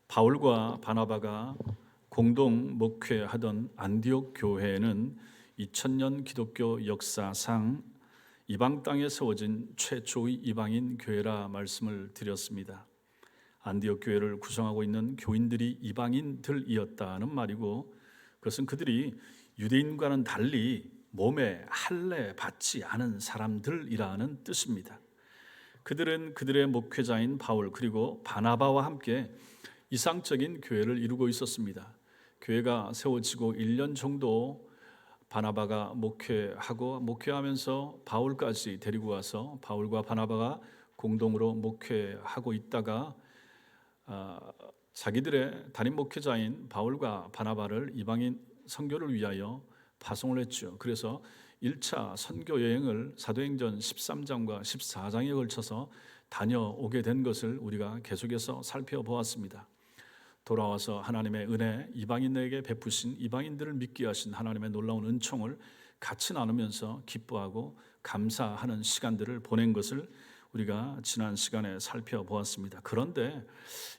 바울과 바나바가 공동 목회하던 안디옥 교회는 2000년 기독교 역사상 이방 땅에 세워진 최초의 이방인 교회라 말씀을 드렸습니다. 안디옥 교회를 구성하고 있는 교인들이 이방인들이었다는 말이고, 그것은 그들이 유대인과는 달리 몸에 할례 받지 않은 사람들이라는 뜻입니다. 그들은 그들의 목회자인 바울 그리고 바나바와 함께 이상적인 교회를 이루고 있었습니다. 교회가 세워지고 1년 정도 바나바가 목회하면서 바울까지 데리고 와서 바울과 바나바가 공동으로 목회하고 있다가 자기들의 담임 목회자인 바울과 바나바를 이방인 선교를 위하여 파송을 했죠. 그래서 1차 선교 여행을 사도행전 13장과 14장에 걸쳐서 다녀오게 된 것을 우리가 계속해서 살펴보았습니다. 돌아와서 하나님의 은혜, 이방인에게 베푸신 이방인들을 믿게 하신 하나님의 놀라운 은총을 같이 나누면서 기뻐하고 감사하는 시간들을 보낸 것을 우리가 지난 시간에 살펴보았습니다. 그런데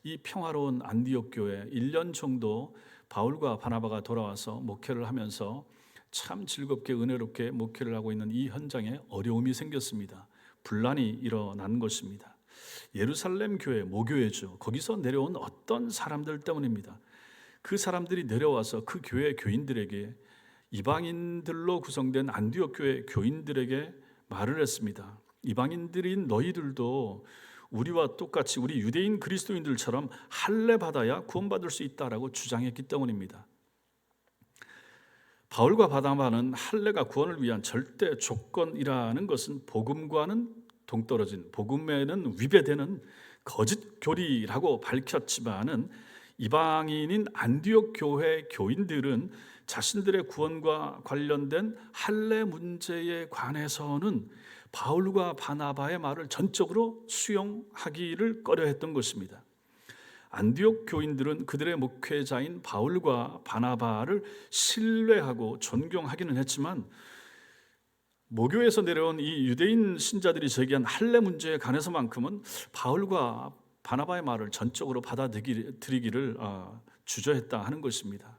이 평화로운 안디옥 교회 1년 정도 바울과 바나바가 돌아와서 목회를 하면서 참 즐겁게 은혜롭게 목회를 하고 있는 이 현장에 어려움이 생겼습니다. 분란이 일어난 것입니다. 예루살렘 교회, 모교회죠. 거기서 내려온 어떤 사람들 때문입니다. 그 사람들이 내려와서 그 교회 교인들에게, 이방인들로 구성된 안디옥 교회 교인들에게 말을 했습니다. 이방인들인 너희들도 우리와 똑같이 우리 유대인 그리스도인들처럼 할례 받아야 구원받을 수 있다라고 주장했기 때문입니다. 바울과 바나바는 할례가 구원을 위한 절대 조건이라는 것은 복음과는 동떨어진, 복음에는 위배되는 거짓 교리라고 밝혔지만은 이방인인 안디옥 교회 교인들은 자신들의 구원과 관련된 할례 문제에 관해서는 바울과 바나바의 말을 전적으로 수용하기를 꺼려했던 것입니다. 안디옥 교인들은 그들의 목회자인 바울과 바나바를 신뢰하고 존경하기는 했지만, 모교에서 내려온 이 유대인 신자들이 제기한 할례 문제에 관해서만큼은 바울과 바나바의 말을 전적으로 받아들이기를 주저했다 하는 것입니다.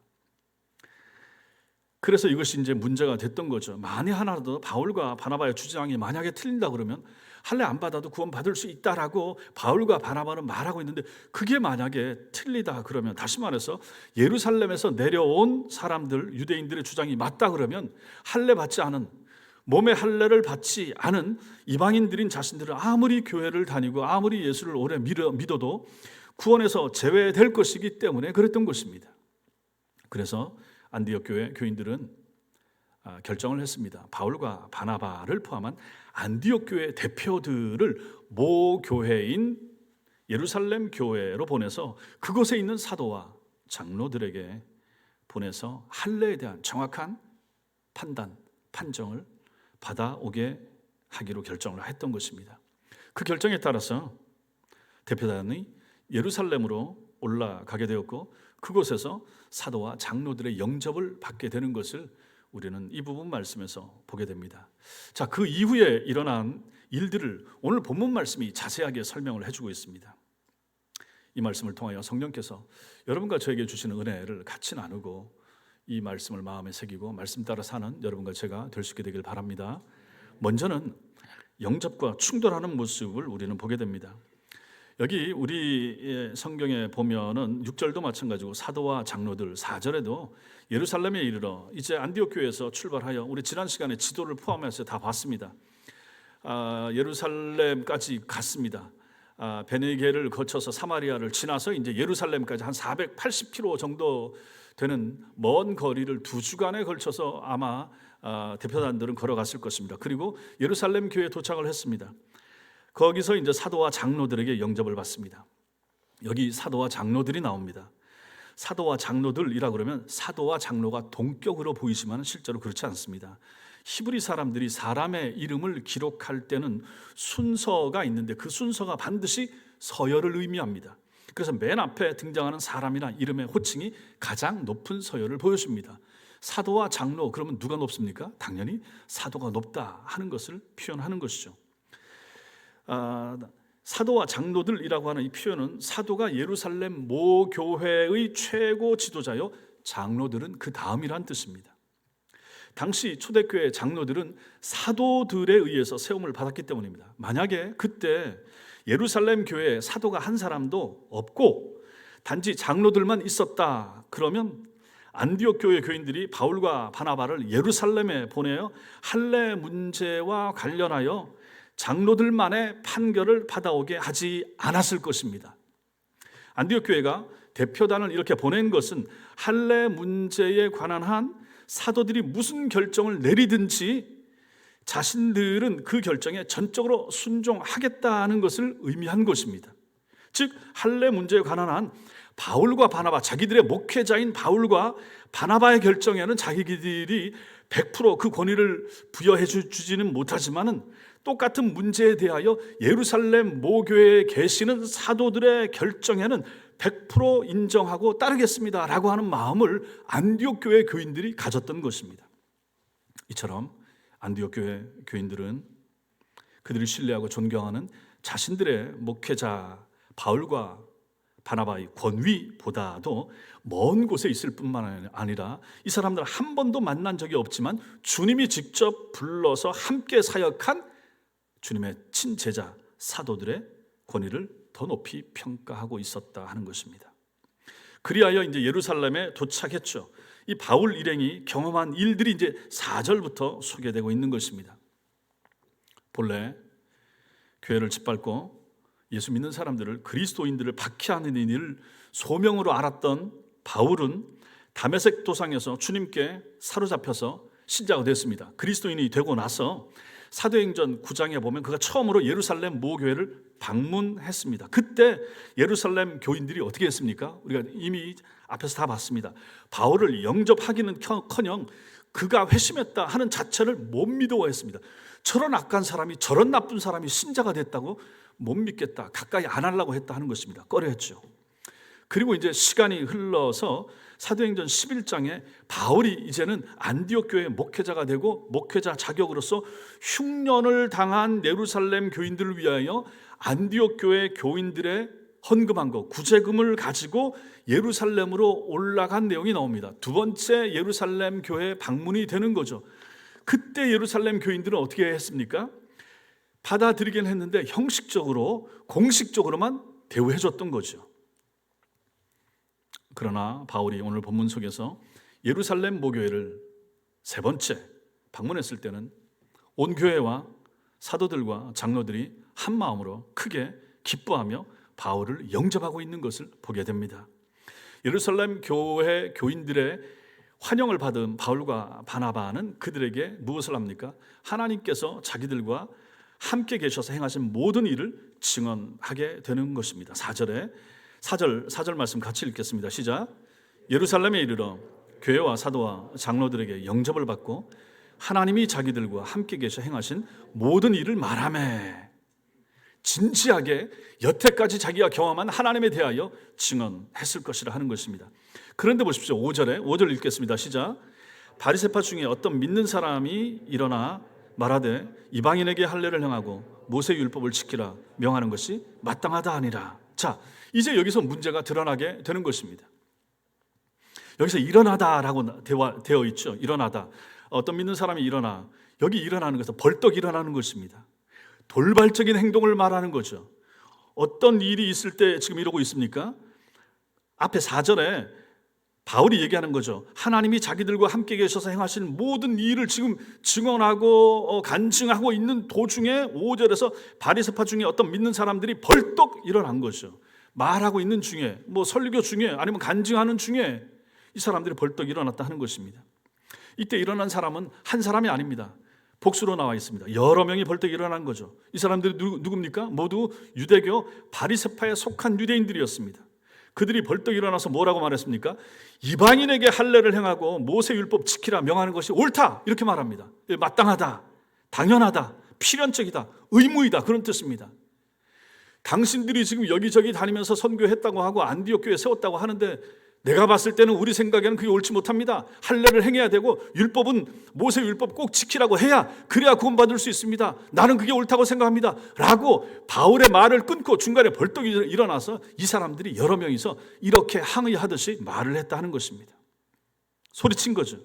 그래서 이것이 이제 문제가 됐던 거죠. 만에 하나라도 바울과 바나바의 주장이 만약에 틀린다 그러면 할례 안 받아도 구원받을 수 있다라고 바울과 바나바는 말하고 있는데, 그게 만약에 틀리다 그러면, 다시 말해서 예루살렘에서 내려온 사람들, 유대인들의 주장이 맞다 그러면 할례 받지 않은, 몸의 할례를 받지 않은 이방인들인 자신들은 아무리 교회를 다니고 아무리 예수를 오래 믿어도 구원에서 제외될 것이기 때문에 그랬던 것입니다. 그래서 안디옥 교회 교인들은 결정을 했습니다. 바울과 바나바를 포함한 안디옥 교회 대표들을 모 교회인 예루살렘 교회로 보내서 그곳에 있는 사도와 장로들에게 보내서 할례에 대한 정확한 판정을 받아오게 하기로 결정을 했던 것입니다. 그 결정에 따라서 대표단이 예루살렘으로 올라가게 되었고, 그곳에서 사도와 장로들의 영접을 받게 되는 것을 우리는 이 부분 말씀에서 보게 됩니다. 자, 그 이후에 일어난 일들을 오늘 본문 말씀이 자세하게 설명을 해주고 있습니다. 이 말씀을 통하여 성령께서 여러분과 저에게 주시는 은혜를 같이 나누고 이 말씀을 마음에 새기고 말씀 따라 사는 여러분과 제가 될 수 있게 되길 바랍니다. 먼저는 영접과 충돌하는 모습을 우리는 보게 됩니다. 여기 우리 성경에 보면은 6절도 마찬가지고 사도와 장로들, 4절에도 예루살렘에 이르러, 이제 안디옥 교회에서 출발하여, 우리 지난 시간에 지도를 포함해서 다 봤습니다. 예루살렘까지 갔습니다. 베네게를 거쳐서 사마리아를 지나서 이제 예루살렘까지 한 480km 정도 되는 먼 거리를 2주간에 걸쳐서 아마 대표단들은 걸어갔을 것입니다. 그리고 예루살렘 교회에 도착을 했습니다. 거기서 이제 사도와 장로들에게 영접을 받습니다. 여기 사도와 장로들이 나옵니다. 사도와 장로들이라 그러면 사도와 장로가 동격으로 보이지만 실제로 그렇지 않습니다. 히브리 사람들이 사람의 이름을 기록할 때는 순서가 있는데 그 순서가 반드시 서열을 의미합니다. 그래서 맨 앞에 등장하는 사람이나 이름의 호칭이 가장 높은 서열을 보여줍니다. 사도와 장로, 그러면 누가 높습니까? 당연히 사도가 높다 하는 것을 표현하는 것이죠. 사도와 장로들이라고 하는 이 표현은 사도가 예루살렘 모교회의 최고 지도자요, 장로들은 그 다음이란 뜻입니다. 당시 초대교회 장로들은 사도들에 의해서 세움을 받았기 때문입니다. 만약에 그때 예루살렘 교회에 사도가 한 사람도 없고 단지 장로들만 있었다 그러면 안디옥 교회 교인들이 바울과 바나바를 예루살렘에 보내어 할례 문제와 관련하여 장로들만의 판결을 받아오게 하지 않았을 것입니다. 안디옥 교회가 대표단을 이렇게 보낸 것은 할례 문제에 관한 한 사도들이 무슨 결정을 내리든지 자신들은 그 결정에 전적으로 순종하겠다는 것을 의미한 것입니다. 즉 할례 문제에 관한 한 바울과 바나바, 자기들의 목회자인 바울과 바나바의 결정에는 자기들이 100% 그 권위를 부여해 주지는 못하지만은 똑같은 문제에 대하여 예루살렘 모교회에 계시는 사도들의 결정에는 100% 인정하고 따르겠습니다 라고 하는 마음을 안디옥 교회 교인들이 가졌던 것입니다. 이처럼 안디옥 교회 교인들은 그들이 신뢰하고 존경하는 자신들의 목회자 바울과 바나바의 권위보다도 먼 곳에 있을 뿐만 아니라 이 사람들 한 번도 만난 적이 없지만 주님이 직접 불러서 함께 사역한 주님의 친제자 사도들의 권위를 더 높이 평가하고 있었다 하는 것입니다. 그리하여 이제 예루살렘에 도착했죠. 이 바울 일행이 경험한 일들이 이제 4절부터 소개되고 있는 것입니다. 본래 교회를 짓밟고 예수 믿는 사람들을, 그리스도인들을 박해하는 일을 소명으로 알았던 바울은 다메섹 도상에서 주님께 사로잡혀서 신자가 됐습니다. 그리스도인이 되고 나서 사도행전 9장에 보면 그가 처음으로 예루살렘 모교회를 방문했습니다. 그때 예루살렘 교인들이 어떻게 했습니까? 우리가 이미 앞에서 다 봤습니다. 바울을 영접하기는커녕 그가 회심했다 하는 자체를 못 믿어했습니다. 저런 악한 사람이, 저런 나쁜 사람이 신자가 됐다고 못 믿겠다, 가까이 안 하려고 했다 하는 것입니다. 꺼려했죠. 그리고 이제 시간이 흘러서 사도행전 11장에 바울이 이제는 안디옥 교회 목회자가 되고 목회자 자격으로서 흉년을 당한 예루살렘 교인들을 위하여 안디옥 교회 교인들의 헌금한 것, 구제금을 가지고 예루살렘으로 올라간 내용이 나옵니다. 두 번째 예루살렘 교회 방문이 되는 거죠. 그때 예루살렘 교인들은 어떻게 했습니까? 받아들이긴 했는데 형식적으로, 공식적으로만 대우해 줬던 거죠. 그러나 바울이 오늘 본문 속에서 예루살렘 모교회를 세 번째 방문했을 때는 온 교회와 사도들과 장로들이 한 마음으로 크게 기뻐하며 바울을 영접하고 있는 것을 보게 됩니다. 예루살렘 교회 교인들의 환영을 받은 바울과 바나바는 그들에게 무엇을 합니까? 하나님께서 자기들과 함께 계셔서 행하신 모든 일을 증언하게 되는 것입니다. 4절 말씀 같이 읽겠습니다. 시작. 예루살렘에 이르러 교회와 사도와 장로들에게 영접을 받고 하나님이 자기들과 함께 계셔 행하신 모든 일을 말하매, 진지하게 여태까지 자기가 경험한 하나님에 대하여 증언했을 것이라 하는 것입니다. 그런데 보십시오. 5절 읽겠습니다. 시작. 바리새파 중에 어떤 믿는 사람이 일어나 말하되 이방인에게 할례를 행하고 모세 율법을 지키라 명하는 것이 마땅하다 하니라. 자, 이제 여기서 문제가 드러나게 되는 것입니다. 여기서 일어나다라고 되어 있죠. 일어나다. 어떤 믿는 사람이 일어나, 여기 일어나는 것은 벌떡 일어나는 것입니다. 돌발적인 행동을 말하는 거죠. 어떤 일이 있을 때 지금 이러고 있습니까? 앞에 4절에 바울이 얘기하는 거죠. 하나님이 자기들과 함께 계셔서 행하신 모든 일을 지금 증언하고 간증하고 있는 도중에 5절에서 바리새파 중에 어떤 믿는 사람들이 벌떡 일어난 거죠. 말하고 있는 중에, 설교 중에, 아니면 간증하는 중에 이 사람들이 벌떡 일어났다 하는 것입니다. 이때 일어난 사람은 한 사람이 아닙니다. 복수로 나와 있습니다. 여러 명이 벌떡 일어난 거죠. 이 사람들이 누굽니까? 모두 유대교 바리새파에 속한 유대인들이었습니다. 그들이 벌떡 일어나서 뭐라고 말했습니까? 이방인에게 할례를 행하고 모세 율법 지키라 명하는 것이 옳다, 이렇게 말합니다. 마땅하다, 당연하다, 필연적이다, 의무이다, 그런 뜻입니다. 당신들이 지금 여기저기 다니면서 선교했다고 하고 안디옥 교회 세웠다고 하는데 내가 봤을 때는 우리 생각에는 그게 옳지 못합니다. 할례를 행해야 되고 율법은 모세 율법 꼭 지키라고 해야 그래야 구원받을 수 있습니다. 나는 그게 옳다고 생각합니다. 라고 바울의 말을 끊고 중간에 벌떡 일어나서 이 사람들이 여러 명이서 이렇게 항의하듯이 말을 했다 하는 것입니다. 소리친 거죠.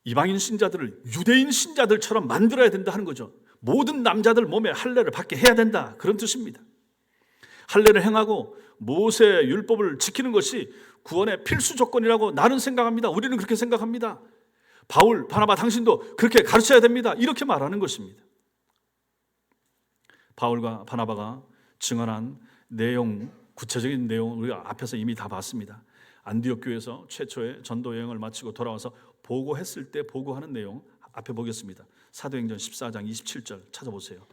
이방인 신자들을 유대인 신자들처럼 만들어야 된다 하는 거죠. 모든 남자들 몸에 할례를 받게 해야 된다, 그런 뜻입니다. 할례를 행하고 모세 율법을 지키는 것이 구원의 필수 조건이라고 나는 생각합니다. 우리는 그렇게 생각합니다. 바울, 바나바 당신도 그렇게 가르쳐야 됩니다. 이렇게 말하는 것입니다. 바울과 바나바가 증언한 내용, 구체적인 내용 우리가 앞에서 이미 다 봤습니다. 안디옥 교회에서 최초의 전도 여행을 마치고 돌아와서 보고했을 때 보고하는 내용 앞에 보겠습니다. 사도행전 14장 27절 찾아보세요.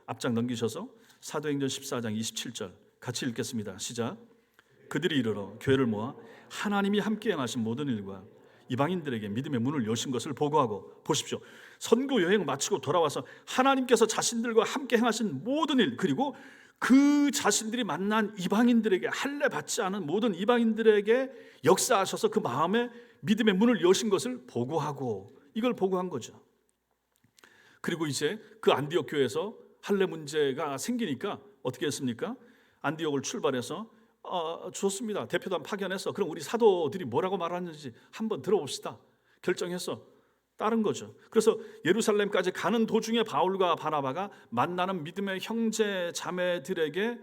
앞장 넘기셔서 사도행전 14장 27절 같이 읽겠습니다. 시작. 그들이 이르러 교회를 모아 하나님이 함께 행하신 모든 일과 이방인들에게 믿음의 문을 여신 것을 보고하고, 보십시오, 선교 여행을 마치고 돌아와서 하나님께서 자신들과 함께 행하신 모든 일, 그리고 그 자신들이 만난 이방인들에게, 할례 받지 않은 모든 이방인들에게 역사하셔서 그 마음에 믿음의 문을 여신 것을 보고하고, 이걸 보고한 거죠. 그리고 이제 그 안디옥 교회에서 할례 문제가 생기니까 어떻게 했습니까? 안디옥을 출발해서 좋습니다. 대표단 파견해서 그럼 우리 사도들이 뭐라고 말하는지 한번 들어봅시다. 결정해서 따른 거죠. 그래서 예루살렘까지 가는 도중에 바울과 바나바가 만나는 믿음의 형제 자매들에게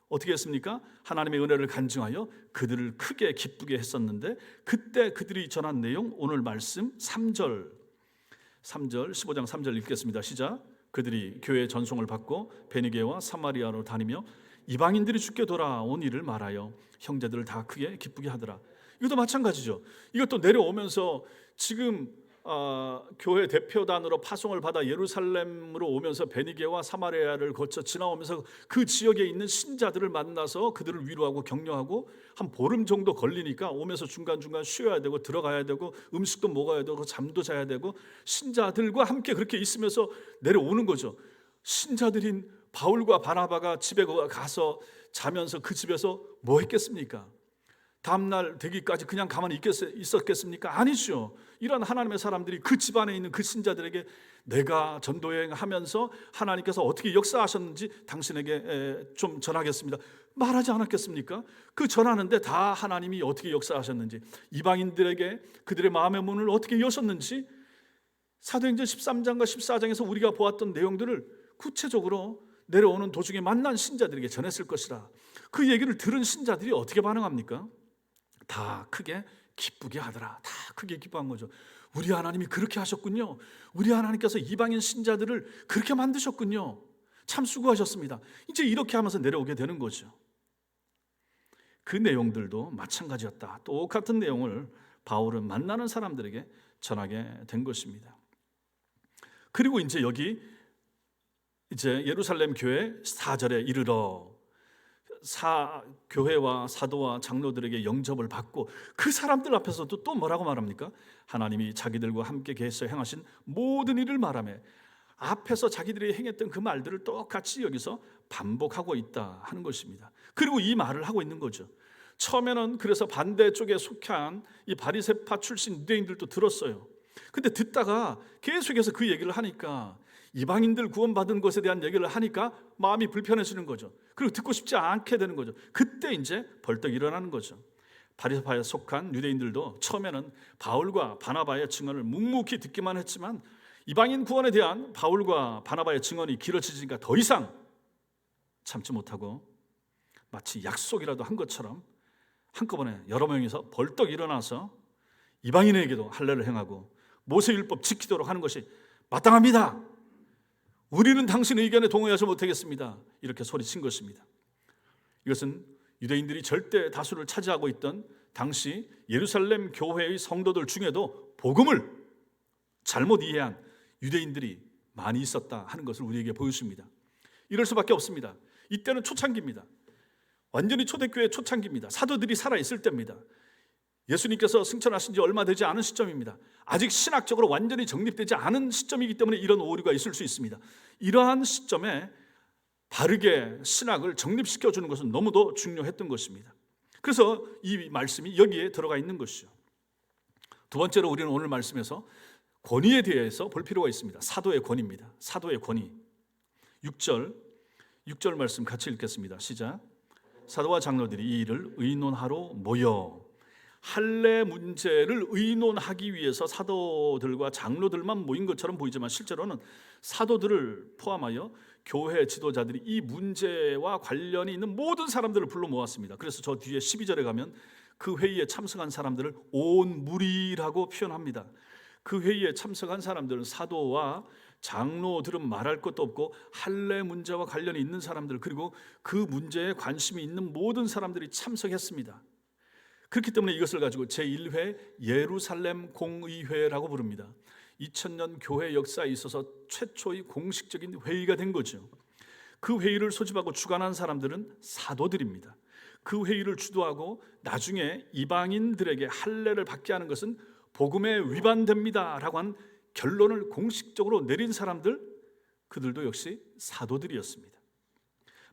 어떻게 했습니까? 하나님의 은혜를 간증하여 그들을 크게 기쁘게 했었는데, 그때 그들이 전한 내용 오늘 말씀 3절 15장 3절 읽겠습니다. 시작. 그들이 교회의 전송을 받고 베니게와 사마리아로 다니며 이방인들이 주께 돌아온 일을 말하여 형제들을 다 크게 기쁘게 하더라. 이것도 마찬가지죠. 이것도 내려오면서 지금 교회 대표단으로 파송을 받아 예루살렘으로 오면서 베니게와 사마리아를 거쳐 지나오면서 그 지역에 있는 신자들을 만나서 그들을 위로하고 격려하고, 한 보름 정도 걸리니까 오면서 중간중간 쉬어야 되고 들어가야 되고 음식도 먹어야 되고 잠도 자야 되고 신자들과 함께 그렇게 있으면서 내려오는 거죠. 신자들인 바울과 바나바가 집에 가서 자면서 그 집에서 뭐 했겠습니까? 다음날 되기까지 그냥 가만히 있었겠습니까? 아니죠. 이런 하나님의 사람들이 그 집안에 있는 그 신자들에게 내가 전도여행하면서 하나님께서 어떻게 역사하셨는지 당신에게 좀 전하겠습니다, 말하지 않았겠습니까? 그 전하는데 다 하나님이 어떻게 역사하셨는지, 이방인들에게 그들의 마음의 문을 어떻게 여셨는지 사도행전 13장과 14장에서 우리가 보았던 내용들을 구체적으로 내려오는 도중에 만난 신자들에게 전했을 것이라. 그 얘기를 들은 신자들이 어떻게 반응합니까? 다 크게 기쁘게 하더라. 다 크게 기뻐한 거죠. 우리 하나님이 그렇게 하셨군요. 우리 하나님께서 이방인 신자들을 그렇게 만드셨군요. 참 수고하셨습니다. 이제 이렇게 하면서 내려오게 되는 거죠. 그 내용들도 마찬가지였다. 똑같은 내용을 바울은 만나는 사람들에게 전하게 된 것입니다. 그리고 이제 여기 이제 예루살렘 교회 4절에 이르러 교회와 사도와 장로들에게 영접을 받고, 그 사람들 앞에서도 또 뭐라고 말합니까? 하나님이 자기들과 함께 계셔 행하신 모든 일을 말하며, 앞에서 자기들이 행했던 그 말들을 똑같이 여기서 반복하고 있다 하는 것입니다. 그리고 이 말을 하고 있는 거죠. 처음에는 그래서 반대쪽에 속한 이 바리새파 출신 유대인들도 들었어요. 근데 듣다가 계속해서 그 얘기를 하니까, 이방인들 구원받은 것에 대한 얘기를 하니까 마음이 불편해지는 거죠. 그리고 듣고 싶지 않게 되는 거죠. 그때 이제 벌떡 일어나는 거죠. 바리새파에 속한 유대인들도 처음에는 바울과 바나바의 증언을 묵묵히 듣기만 했지만, 이방인 구원에 대한 바울과 바나바의 증언이 길어지니까 더 이상 참지 못하고 마치 약속이라도 한 것처럼 한꺼번에 여러 명이서 벌떡 일어나서 이방인에게도 할례를 행하고 모세율법 지키도록 하는 것이 마땅합니다. 우리는 당신 의견에 동의하지 못하겠습니다. 이렇게 소리친 것입니다. 이것은 유대인들이 절대 다수를 차지하고 있던 당시 예루살렘 교회의 성도들 중에도 복음을 잘못 이해한 유대인들이 많이 있었다 하는 것을 우리에게 보여줍니다. 이럴 수밖에 없습니다. 이때는 초창기입니다. 완전히 초대교회 초창기입니다. 사도들이 살아있을 때입니다. 예수님께서 승천하신 지 얼마 되지 않은 시점입니다. 아직 신학적으로 완전히 정립되지 않은 시점이기 때문에 이런 오류가 있을 수 있습니다. 이러한 시점에 바르게 신학을 정립시켜주는 것은 너무도 중요했던 것입니다. 그래서 이 말씀이 여기에 들어가 있는 것이죠. 두 번째로 우리는 오늘 말씀에서 권위에 대해서 볼 필요가 있습니다. 사도의 권위입니다. 사도의 권위. 6절 말씀 같이 읽겠습니다. 시작. 사도와 장로들이 이 일을 의논하러 모여. 할례 문제를 의논하기 위해서 사도들과 장로들만 모인 것처럼 보이지만 실제로는 사도들을 포함하여 교회 지도자들이 이 문제와 관련이 있는 모든 사람들을 불러 모았습니다. 그래서 저 뒤에 12절에 가면 그 회의에 참석한 사람들을 온 무리라고 표현합니다. 그 회의에 참석한 사람들은 사도와 장로들은 말할 것도 없고 할례 문제와 관련이 있는 사람들, 그리고 그 문제에 관심이 있는 모든 사람들이 참석했습니다. 그렇기 때문에 이것을 가지고 제1회 예루살렘 공의회라고 부릅니다. 2000년 교회 역사에 있어서 최초의 공식적인 회의가 된 거죠. 그 회의를 소집하고 주관한 사람들은 사도들입니다. 그 회의를 주도하고 나중에 이방인들에게 할례를 받게 하는 것은 복음에 위반됩니다라고 한 결론을 공식적으로 내린 사람들, 그들도 역시 사도들이었습니다.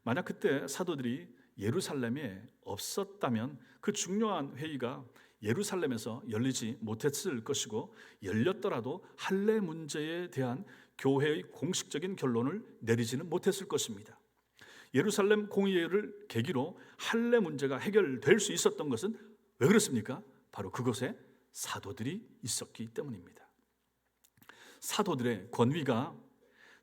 만약 그때 사도들이 예루살렘에 없었다면 그 중요한 회의가 예루살렘에서 열리지 못했을 것이고, 열렸더라도 할례 문제에 대한 교회의 공식적인 결론을 내리지는 못했을 것입니다. 예루살렘 공의회를 계기로 할례 문제가 해결될 수 있었던 것은 왜 그렇습니까? 바로 그곳에 사도들이 있었기 때문입니다. 사도들의 권위가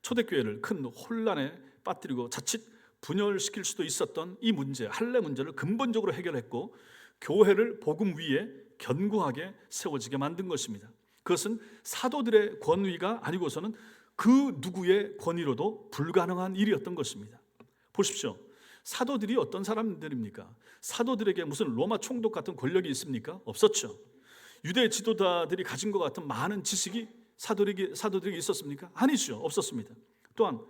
초대교회를 큰 혼란에 빠뜨리고 자칫 분열시킬 수도 있었던 이 문제, 할례 문제를 근본적으로 해결했고 교회를 복음 위에 견고하게 세워지게 만든 것입니다. 그것은 사도들의 권위가 아니고서는 그 누구의 권위로도 불가능한 일이었던 것입니다. 보십시오. 사도들이 어떤 사람들입니까? 사도들에게 무슨 로마 총독 같은 권력이 있습니까? 없었죠. 유대 지도자들이 가진 것 같은 많은 지식이 사도들에게 있었습니까? 아니죠. 없었습니다. 또한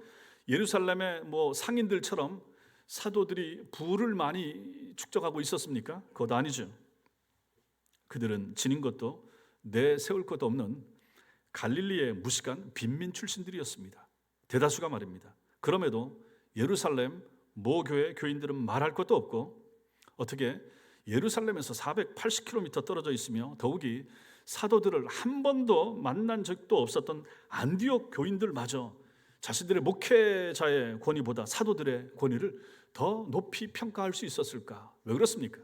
예루살렘의 상인들처럼 사도들이 부를 많이 축적하고 있었습니까? 그것 아니죠. 그들은 지닌 것도 내세울 것도 없는 갈릴리의 무식한 빈민 출신들이었습니다. 대다수가 말입니다. 그럼에도 예루살렘 모교회 교인들은 말할 것도 없고, 어떻게 예루살렘에서 480km 떨어져 있으며 더욱이 사도들을 한 번도 만난 적도 없었던 안디옥 교인들마저 자신들의 목회자의 권위보다 사도들의 권위를 더 높이 평가할 수 있었을까? 왜 그렇습니까?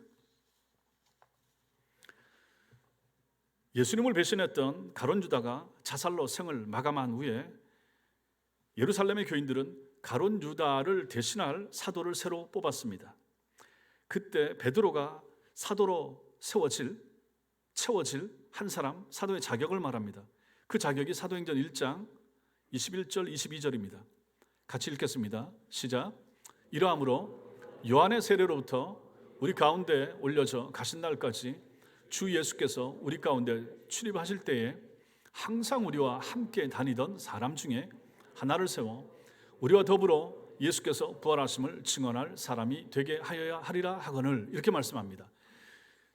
예수님을 배신했던 가룟 유다가 자살로 생을 마감한 후에 예루살렘의 교인들은 가룟 유다를 대신할 사도를 새로 뽑았습니다. 그때 베드로가 사도로 채워질 한 사람, 사도의 자격을 말합니다. 그 자격이 사도행전 1장 21절 22절입니다. 같이 읽겠습니다. 시작. 이러함으로 요한의 세례로부터 우리 가운데 올려져 가신 날까지 주 예수께서 우리 가운데 출입하실 때에 항상 우리와 함께 다니던 사람 중에 하나를 세워 우리와 더불어 예수께서 부활하심을 증언할 사람이 되게 하여야 하리라 하거늘, 이렇게 말씀합니다.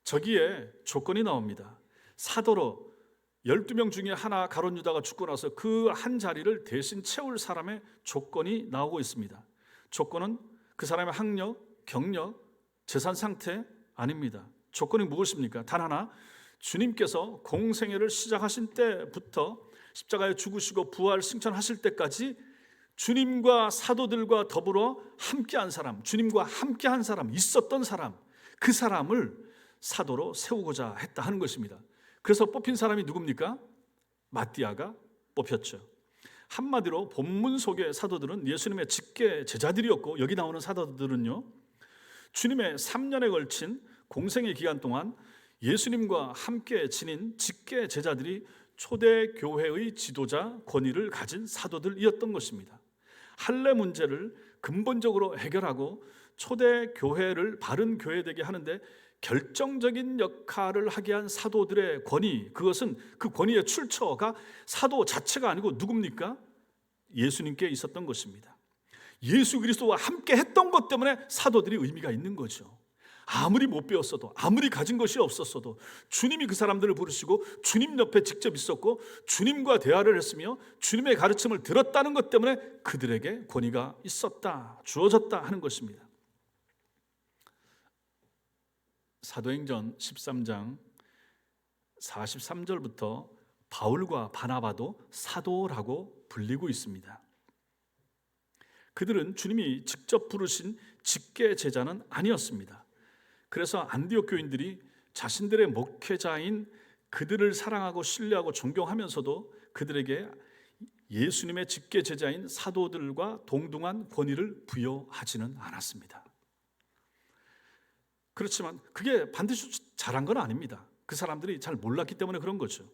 저기에 조건이 나옵니다. 사도로 12명 중에 하나 가룟 유다가 죽고 나서 그 한 자리를 대신 채울 사람의 조건이 나오고 있습니다. 조건은 그 사람의 학력, 경력, 재산 상태 아닙니다. 조건이 무엇입니까? 단 하나, 주님께서 공생애를 시작하신 때부터 십자가에 죽으시고 부활 승천하실 때까지 주님과 사도들과 더불어 함께한 사람, 주님과 함께한 사람, 있었던 사람, 그 사람을 사도로 세우고자 했다 하는 것입니다. 그래서 뽑힌 사람이 누굽니까? 마띠아가 뽑혔죠. 한마디로 본문 속의 사도들은 예수님의 직계 제자들이었고, 여기 나오는 사도들은요, 주님의 3년에 걸친 공생의 기간 동안 예수님과 함께 지닌 직계 제자들이 초대 교회의 지도자 권위를 가진 사도들이었던 것입니다. 할례 문제를 근본적으로 해결하고 초대 교회를 바른 교회되게 하는데 결정적인 역할을 하게 한 사도들의 권위, 그것은 그 권위의 출처가 사도 자체가 아니고 누굽니까? 예수님께 있었던 것입니다. 예수 그리스도와 함께 했던 것 때문에 사도들이 의미가 있는 거죠. 아무리 못 배웠어도, 아무리 가진 것이 없었어도 주님이 그 사람들을 부르시고 주님 옆에 직접 있었고 주님과 대화를 했으며 주님의 가르침을 들었다는 것 때문에 그들에게 권위가 있었다, 주어졌다 하는 것입니다. 사도행전 13장 43절부터 바울과 바나바도 사도라고 불리고 있습니다. 그들은 주님이 직접 부르신 직계 제자는 아니었습니다. 그래서 안디옥 교인들이 자신들의 목회자인 그들을 사랑하고 신뢰하고 존경하면서도 그들에게 예수님의 직계 제자인 사도들과 동등한 권위를 부여하지는 않았습니다. 그렇지만 그게 반드시 잘한 건 아닙니다. 그 사람들이 잘 몰랐기 때문에 그런 거죠.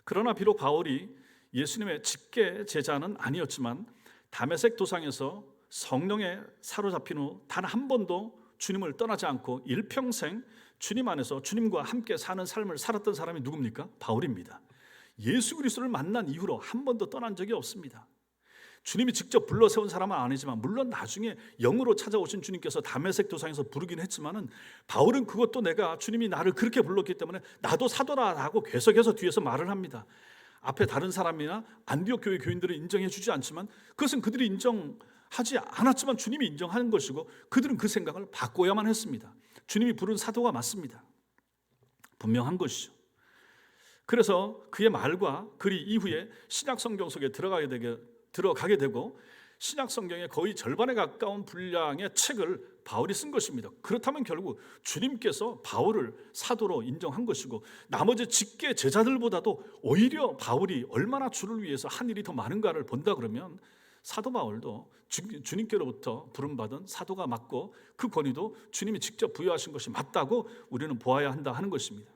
그러나 비록 바울이 예수님의 직계 제자는 아니었지만 다메섹 도상에서 성령에 사로잡힌 후 단 한 번도 주님을 떠나지 않고 일평생 주님 안에서 주님과 함께 사는 삶을 살았던 사람이 누굽니까? 바울입니다. 예수 그리스도를 만난 이후로 한 번도 떠난 적이 없습니다. 주님이 직접 불러 세운 사람은 아니지만 물론 나중에 영으로 찾아오신 주님께서 다메섹 도상에서 부르긴 했지만은 바울은 그것도 내가 주님이 나를 그렇게 불렀기 때문에 나도 사도라라고 계속해서 뒤에서 말을 합니다. 앞에 다른 사람이나 안디옥 교회 교인들은 인정해 주지 않지만 그것은 그들이 인정하지 않았지만 주님이 인정하는 것이고 그들은 그 생각을 바꿔야만 했습니다. 주님이 부른 사도가 맞습니다. 분명한 것이죠. 그래서 그의 말과 글이 이후에 신약 성경 속에 들어가게 되고 신약 성경의 거의 절반에 가까운 분량의 책을 바울이 쓴 것입니다. 그렇다면 결국 주님께서 바울을 사도로 인정한 것이고 나머지 직계 제자들보다도 오히려 바울이 얼마나 주를 위해서 한 일이 더 많은가를 본다 그러면 사도 바울도 주님께로부터 부름받은 사도가 맞고 그 권위도 주님이 직접 부여하신 것이 맞다고 우리는 보아야 한다 하는 것입니다.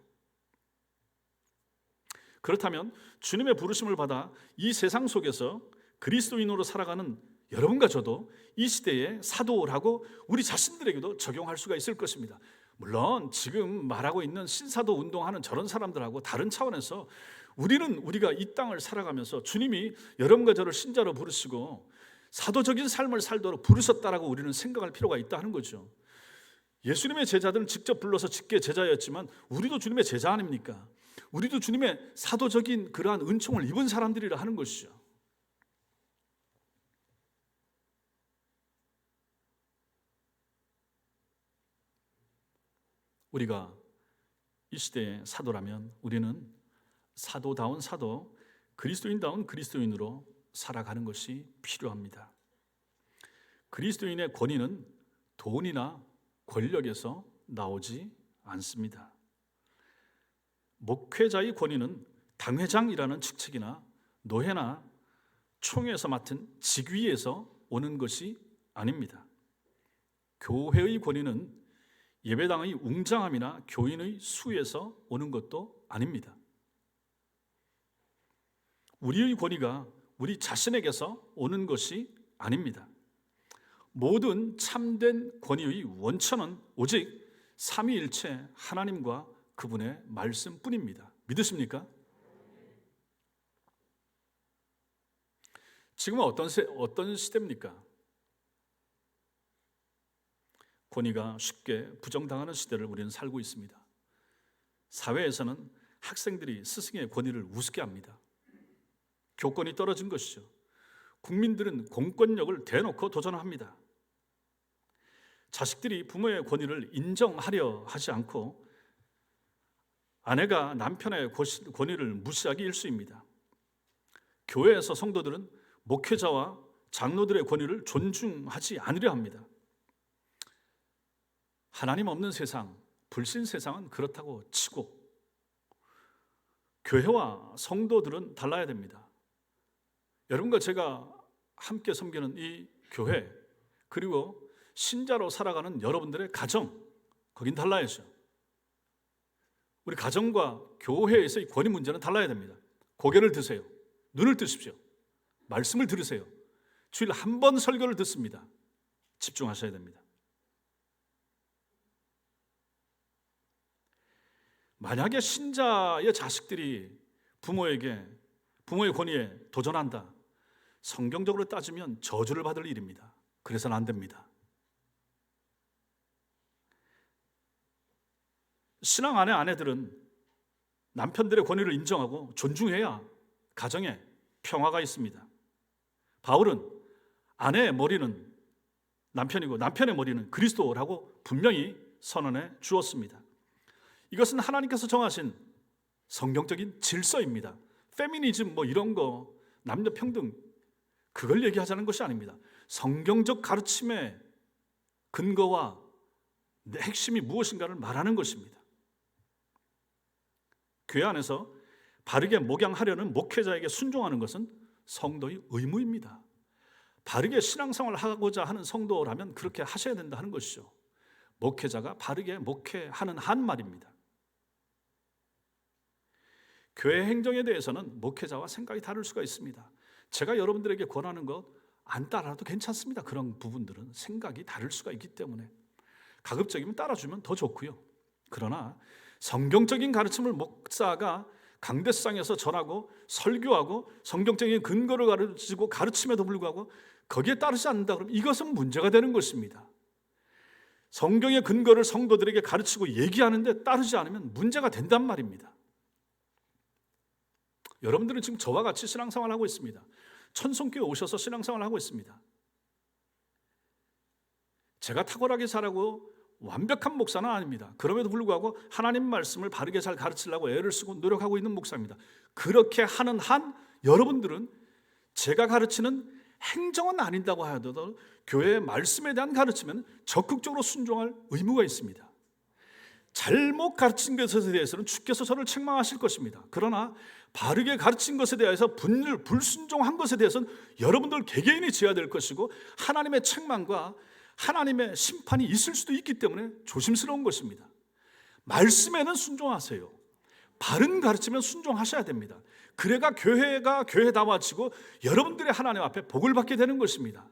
그렇다면 주님의 부르심을 받아 이 세상 속에서 그리스도인으로 살아가는 여러분과 저도 이 시대에 사도라고 우리 자신들에게도 적용할 수가 있을 것입니다. 물론 지금 말하고 있는 신사도 운동하는 저런 사람들하고 다른 차원에서 우리가 이 땅을 살아가면서 주님이 여러분과 저를 신자로 부르시고 사도적인 삶을 살도록 부르셨다라고 우리는 생각할 필요가 있다 하는 거죠. 예수님의 제자들은 직접 불러서 직계 제자였지만 우리도 주님의 제자 아닙니까? 우리도 주님의 사도적인 그러한 은총을 입은 사람들이라 하는 것이죠. 우리가 이 시대의 사도라면 우리는 사도다운 사도, 그리스도인다운 그리스도인으로 살아가는 것이 필요합니다. 그리스도인의 권위는 돈이나 권력에서 나오지 않습니다. 목회자의 권위는 당회장이라는 직책이나 노회나 총회에서 맡은 직위에서 오는 것이 아닙니다. 교회의 권위는 예배당의 웅장함이나 교인의 수에서 오는 것도 아닙니다. 우리의 권위가 우리 자신에게서 오는 것이 아닙니다. 모든 참된 권위의 원천은 오직 삼위일체 하나님과 그분의 말씀뿐입니다. 믿으십니까? 지금은 어떤 시대입니까? 권위가 쉽게 부정당하는 시대를 우리는 살고 있습니다. 사회에서는 학생들이 스승의 권위를 우습게 합니다. 교권이 떨어진 것이죠. 국민들은 공권력을 대놓고 도전합니다. 자식들이 부모의 권위를 인정하려 하지 않고 아내가 남편의 권위를 무시하기 일쑤입니다. 교회에서 성도들은 목회자와 장로들의 권위를 존중하지 않으려 합니다. 하나님 없는 세상, 불신 세상은 그렇다고 치고 교회와 성도들은 달라야 됩니다. 여러분과 제가 함께 섬기는 이 교회 그리고 신자로 살아가는 여러분들의 가정, 거긴 달라야죠. 우리 가정과 교회에서의 권위 문제는 달라야 됩니다. 고개를 드세요. 눈을 뜨십시오. 말씀을 들으세요. 주일 한 번 설교를 듣습니다. 집중하셔야 됩니다. 만약에 신자의 자식들이 부모의 권위에 도전한다. 성경적으로 따지면 저주를 받을 일입니다. 그래서는 안 됩니다. 신앙 안의 아내들은 남편들의 권위를 인정하고 존중해야 가정에 평화가 있습니다. 바울은 아내의 머리는 남편이고 남편의 머리는 그리스도라고 분명히 선언해 주었습니다. 이것은 하나님께서 정하신 성경적인 질서입니다. 페미니즘 이런 거, 남녀 평등, 그걸 얘기하자는 것이 아닙니다. 성경적 가르침의 근거와 핵심이 무엇인가를 말하는 것입니다. 교회 안에서 바르게 목양하려는 목회자에게 순종하는 것은 성도의 의무입니다. 바르게 신앙생활을 하고자 하는 성도라면 그렇게 하셔야 된다 하는 것이죠. 목회자가 바르게 목회하는 한 말입니다. 교회 행정에 대해서는 목회자와 생각이 다를 수가 있습니다. 제가 여러분들에게 권하는 것 안 따라도 괜찮습니다. 그런 부분들은 생각이 다를 수가 있기 때문에 가급적이면 따라주면 더 좋고요. 그러나 성경적인 가르침을 목사가 강대상에서 전하고 설교하고 성경적인 근거를 가르치고 가르침에도 불구하고 거기에 따르지 않는다 그러면 이것은 문제가 되는 것입니다. 성경의 근거를 성도들에게 가르치고 얘기하는데 따르지 않으면 문제가 된단 말입니다. 여러분들은 지금 저와 같이 신앙생활을 하고 있습니다. 천성교회 오셔서 신앙생활을 하고 있습니다. 제가 탁월하게 잘하고 완벽한 목사는 아닙니다. 그럼에도 불구하고 하나님 말씀을 바르게 잘 가르치려고 애를 쓰고 노력하고 있는 목사입니다. 그렇게 하는 한 여러분들은 제가 가르치는 행정은 아닌다고 하더라도 교회의 말씀에 대한 가르침에는 적극적으로 순종할 의무가 있습니다. 잘못 가르친 것에 대해서는 주께서 저를 책망하실 것입니다. 그러나 바르게 가르친 것에 대해서 불순종한 것에 대해서는 여러분들 개개인이 져야 될 것이고 하나님의 책망과 하나님의 심판이 있을 수도 있기 때문에 조심스러운 것입니다. 말씀에는 순종하세요. 바른 가르치면 순종하셔야 됩니다. 그래가 교회가 교회다워지고 여러분들의 하나님 앞에 복을 받게 되는 것입니다.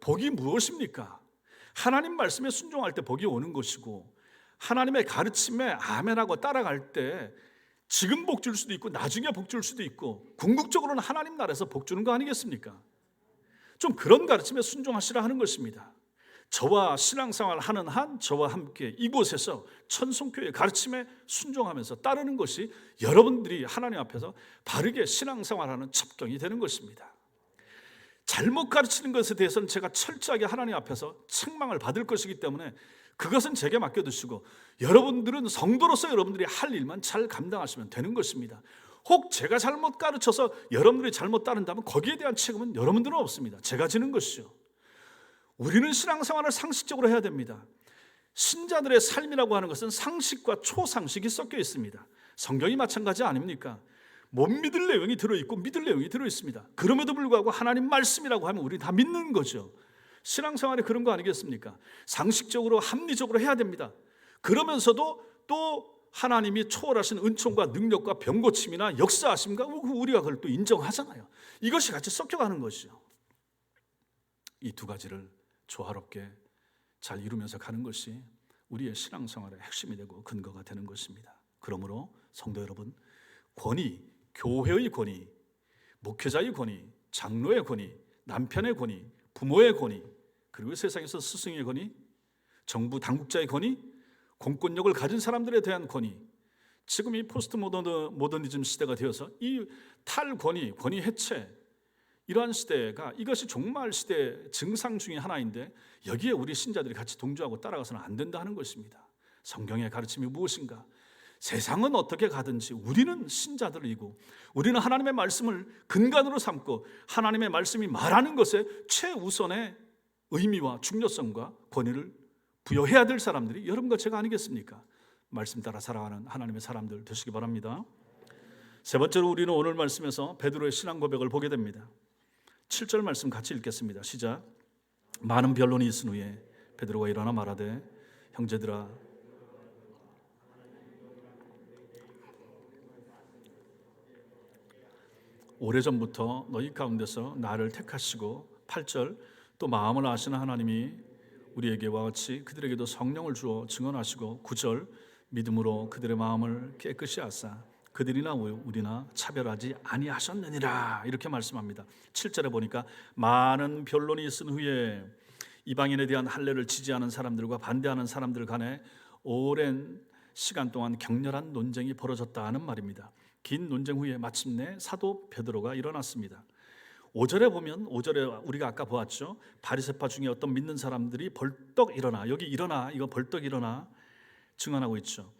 복이 무엇입니까? 하나님 말씀에 순종할 때 복이 오는 것이고 하나님의 가르침에 아멘하고 따라갈 때 지금 복 줄 수도 있고 나중에 복 줄 수도 있고 궁극적으로는 하나님 나라에서 복 주는 거 아니겠습니까? 좀 그런 가르침에 순종하시라 하는 것입니다. 저와 신앙생활 하는 한 저와 함께 이곳에서 천성교회 가르침에 순종하면서 따르는 것이 여러분들이 하나님 앞에서 바르게 신앙생활하는 첩경이 되는 것입니다. 잘못 가르치는 것에 대해서는 제가 철저하게 하나님 앞에서 책망을 받을 것이기 때문에 그것은 제게 맡겨두시고 여러분들은 성도로서 여러분들이 할 일만 잘 감당하시면 되는 것입니다. 혹 제가 잘못 가르쳐서 여러분들이 잘못 따른다면 거기에 대한 책임은 여러분들은 없습니다. 제가 지는 것이죠. 우리는 신앙생활을 상식적으로 해야 됩니다. 신자들의 삶이라고 하는 것은 상식과 초상식이 섞여 있습니다. 성경이 마찬가지 아닙니까? 못 믿을 내용이 들어있고 믿을 내용이 들어있습니다. 그럼에도 불구하고 하나님 말씀이라고 하면 우리 다 믿는 거죠. 신앙생활이 그런 거 아니겠습니까? 상식적으로 합리적으로 해야 됩니다. 그러면서도 또 하나님이 초월하신 은총과 능력과 병고침이나 역사하심과 우리가 그걸 또 인정하잖아요. 이것이 같이 섞여가는 것이죠. 이 두 가지를 조화롭게 잘 이루면서 가는 것이 우리의 신앙생활의 핵심이 되고 근거가 되는 것입니다. 그러므로 성도 여러분, 권위, 교회의 권위, 목회자의 권위, 장로의 권위, 남편의 권위, 부모의 권위, 그리고 세상에서 스승의 권위, 정부 당국자의 권위, 공권력을 가진 사람들에 대한 권위, 지금 이 포스트 모더니즘 시대가 되어서 이 탈권위, 권위 해체, 이러한 시대가 이것이 종말 시대의 증상 중에 하나인데 여기에 우리 신자들이 같이 동조하고 따라가서는 안 된다 하는 것입니다. 성경의 가르침이 무엇인가? 세상은 어떻게 가든지 우리는 신자들이고 우리는 하나님의 말씀을 근간으로 삼고 하나님의 말씀이 말하는 것에 최우선의 의미와 중요성과 권위를 부여해야 될 사람들이 여러분과 제가 아니겠습니까? 말씀 따라 살아가는 하나님의 사람들 되시기 바랍니다. 세 번째로 우리는 오늘 말씀에서 베드로의 신앙 고백을 보게 됩니다. 7절 말씀 같이 읽겠습니다. 시작. 많은 변론이 있은 후에 베드로가 일어나 말하되 형제들아, 오래전부터 너희 가운데서 나를 택하시고 8절 또 마음을 아시는 하나님이 우리에게와 같이 그들에게도 성령을 주어 증언하시고 9절 믿음으로 그들의 마음을 깨끗이 하사 그들이나 우리나 차별하지 아니하셨느니라 이렇게 말씀합니다. 7절에 보니까 많은 변론이 있은 후에 이방인에 대한 할례를 지지하는 사람들과 반대하는 사람들 간에 오랜 시간 동안 격렬한 논쟁이 벌어졌다는 말입니다. 긴 논쟁 후에 마침내 사도 베드로가 일어났습니다. 5절에 보면 5절에 우리가 아까 보았죠. 바리새파 중에 어떤 믿는 사람들이 벌떡 일어나, 여기 일어나, 이거 벌떡 일어나 증언하고 있죠.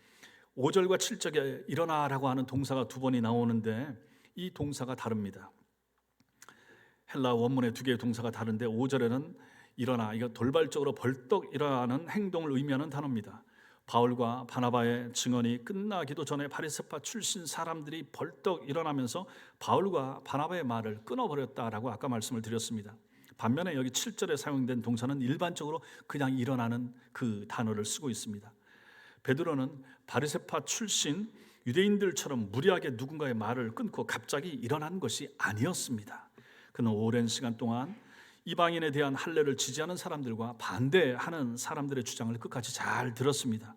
5절과 7절에 일어나라고 하는 동사가 두 번이 나오는데 이 동사가 다릅니다. 헬라 원문의 두 개의 동사가 다른데 5절에는 일어나, 이거 돌발적으로 벌떡 일어나는 행동을 의미하는 단어입니다. 바울과 바나바의 증언이 끝나기도 전에 바리새파 출신 사람들이 벌떡 일어나면서 바울과 바나바의 말을 끊어버렸다라고 아까 말씀을 드렸습니다. 반면에 여기 7절에 사용된 동사는 일반적으로 그냥 일어나는 그 단어를 쓰고 있습니다. 베드로는 바리새파 출신 유대인들처럼 무리하게 누군가의 말을 끊고 갑자기 일어난 것이 아니었습니다. 그는 오랜 시간 동안 이방인에 대한 할례를 지지하는 사람들과 반대하는 사람들의 주장을 끝까지 잘 들었습니다.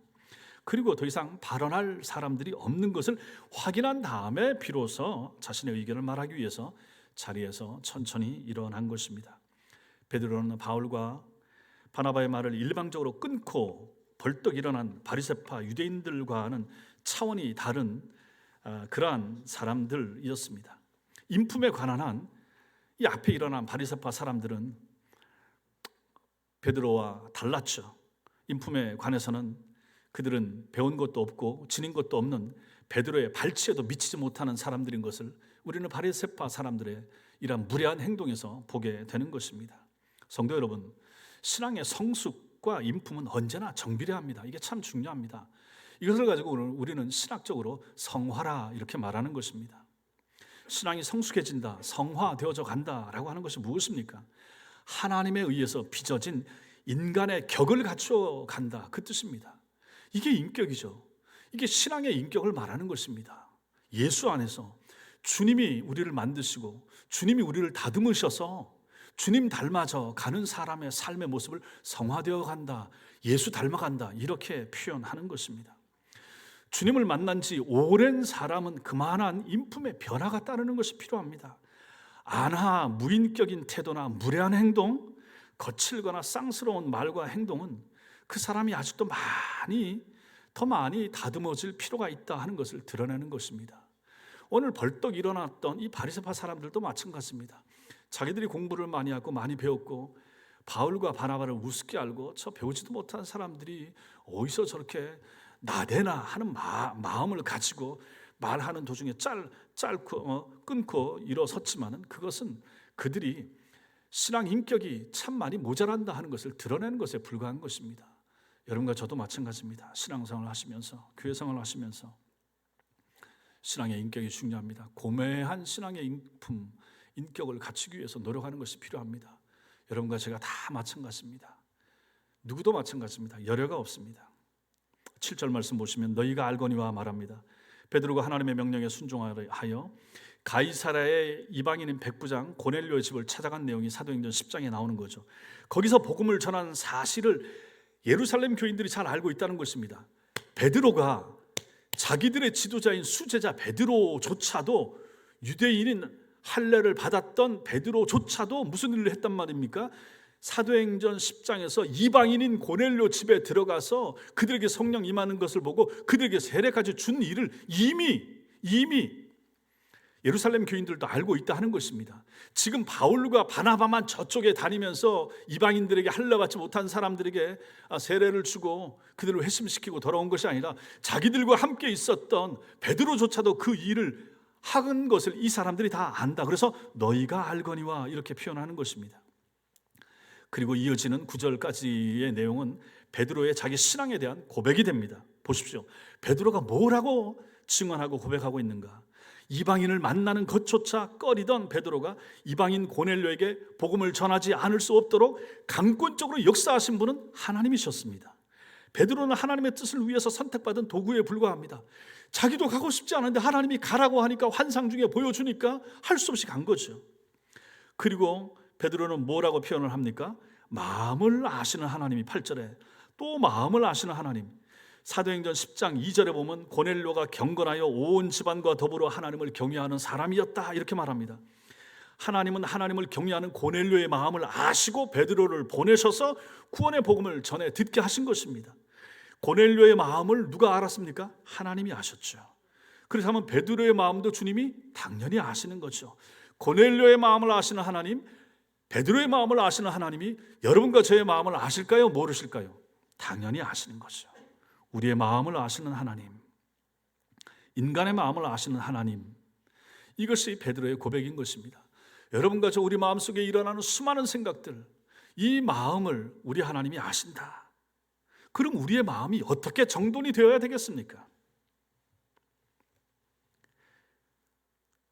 그리고 더 이상 발언할 사람들이 없는 것을 확인한 다음에 비로소 자신의 의견을 말하기 위해서 자리에서 천천히 일어난 것입니다. 베드로는 바울과 바나바의 말을 일방적으로 끊고 벌떡 일어난 바리새파 유대인들과는 차원이 다른 그러한 사람들이었습니다. 인품에 관한 한 이 앞에 일어난 바리새파 사람들은 베드로와 달랐죠. 인품에 관해서는 그들은 배운 것도 없고 지닌 것도 없는 베드로의 발치에도 미치지 못하는 사람들인 것을 우리는 바리새파 사람들의 이러한 무례한 행동에서 보게 되는 것입니다. 성도 여러분, 신앙의 성숙과 인품은 언제나 정비례합니다. 이게 참 중요합니다. 이것을 가지고 우리는 신학적으로 성화라 이렇게 말하는 것입니다. 신앙이 성숙해진다, 성화되어져 간다라고 하는 것이 무엇입니까? 하나님에 의해서 빚어진 인간의 격을 갖추어 간다, 그 뜻입니다. 이게 인격이죠. 이게 신앙의 인격을 말하는 것입니다. 예수 안에서 주님이 우리를 만드시고 주님이 우리를 다듬으셔서 주님 닮아져 가는 사람의 삶의 모습을 성화되어 간다, 예수 닮아간다, 이렇게 표현하는 것입니다. 주님을 만난 지 오랜 사람은 그만한 인품의 변화가 따르는 것이 필요합니다. 안하 무인격인 태도나 무례한 행동, 거칠거나 쌍스러운 말과 행동은 그 사람이 아직도 더 많이 다듬어질 필요가 있다 하는 것을 드러내는 것입니다. 오늘 벌떡 일어났던 이 바리새파 사람들도 마찬가지입니다. 자기들이 공부를 많이 하고 많이 배웠고 바울과 바나바를 우습게 알고 저 배우지도 못한 사람들이 어디서 저렇게 나대나 하는 마음을 가지고 말하는 도중에 끊고 일어섰지만은 그것은 그들이 신앙 인격이 참 많이 모자란다 하는 것을 드러내는 것에 불과한 것입니다. 여러분과 저도 마찬가지입니다. 신앙생활을 하시면서, 교회생활을 하시면서 신앙의 인격이 중요합니다. 고매한 신앙의 인품, 인격을 갖추기 위해서 노력하는 것이 필요합니다. 여러분과 제가 다 마찬가지입니다. 누구도 마찬가지입니다. 여려가 없습니다. 7절 말씀 보시면 너희가 알거니와 말합니다. 베드로가 하나님의 명령에 순종하여 가이사랴의 이방인인 백부장 고넬료의 집을 찾아간 내용이 사도행전 10장에 나오는 거죠. 거기서 복음을 전한 사실을 예루살렘 교인들이 잘 알고 있다는 것입니다. 베드로가 자기들의 지도자인 수제자 베드로조차도, 유대인인 할례를 받았던 베드로조차도 무슨 일을 했단 말입니까? 사도행전 10장에서 이방인인 고넬료 집에 들어가서 그들에게 성령 임하는 것을 보고 그들에게 세례까지 준 일을 이미 예루살렘 교인들도 알고 있다 하는 것입니다. 지금 바울과 바나바만 저쪽에 다니면서 이방인들에게 할례 받지 못한 사람들에게 세례를 주고 그들을 회심시키고 돌아온 것이 아니라 자기들과 함께 있었던 베드로조차도 그 일을 하는 것을 이 사람들이 다 안다. 그래서 너희가 알거니와 이렇게 표현하는 것입니다. 그리고 이어지는 9절까지의 내용은 베드로의 자기 신앙에 대한 고백이 됩니다. 보십시오. 베드로가 뭐라고 증언하고 고백하고 있는가? 이방인을 만나는 것조차 꺼리던 베드로가 이방인 고넬료에게 복음을 전하지 않을 수 없도록 강권적으로 역사하신 분은 하나님이셨습니다. 베드로는 하나님의 뜻을 위해서 선택받은 도구에 불과합니다. 자기도 가고 싶지 않은데 하나님이 가라고 하니까 환상 중에 보여주니까 할 수 없이 간 거죠. 그리고 베드로는 뭐라고 표현을 합니까? 마음을 아시는 하나님이 8절에 또 마음을 아시는 하나님. 사도행전 10장 2절에 보면 고넬료가 경건하여 온 집안과 더불어 하나님을 경외하는 사람이었다 이렇게 말합니다. 하나님은 하나님을 경외하는 고넬료의 마음을 아시고 베드로를 보내셔서 구원의 복음을 전해 듣게 하신 것입니다. 고넬료의 마음을 누가 알았습니까? 하나님이 아셨죠. 그래서 하면 베드로의 마음도 주님이 당연히 아시는 거죠. 고넬료의 마음을 아시는 하나님, 베드로의 마음을 아시는 하나님이 여러분과 저의 마음을 아실까요? 모르실까요? 당연히 아시는 거죠. 우리의 마음을 아시는 하나님, 인간의 마음을 아시는 하나님, 이것이 베드로의 고백인 것입니다. 여러분과 저 우리 마음속에 일어나는 수많은 생각들, 이 마음을 우리 하나님이 아신다. 그럼 우리의 마음이 어떻게 정돈이 되어야 되겠습니까?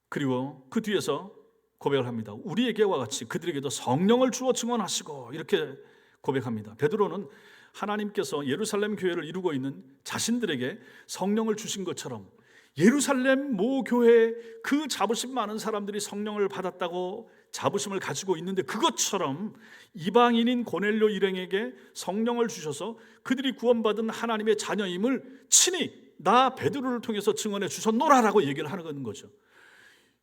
그리고 그 뒤에서 고백을 합니다. 우리에게와 같이 그들에게도 성령을 주어 증언하시고, 이렇게 고백합니다. 베드로는 하나님께서 예루살렘 교회를 이루고 있는 자신들에게 성령을 주신 것처럼 예루살렘 모 교회에 그 자부심 많은 사람들이 성령을 받았다고 자부심을 가지고 있는데, 그것처럼 이방인인 고넬료 일행에게 성령을 주셔서 그들이 구원받은 하나님의 자녀임을 친히 나 베드로를 통해서 증언해 주셨노라라고 얘기를 하는 거죠.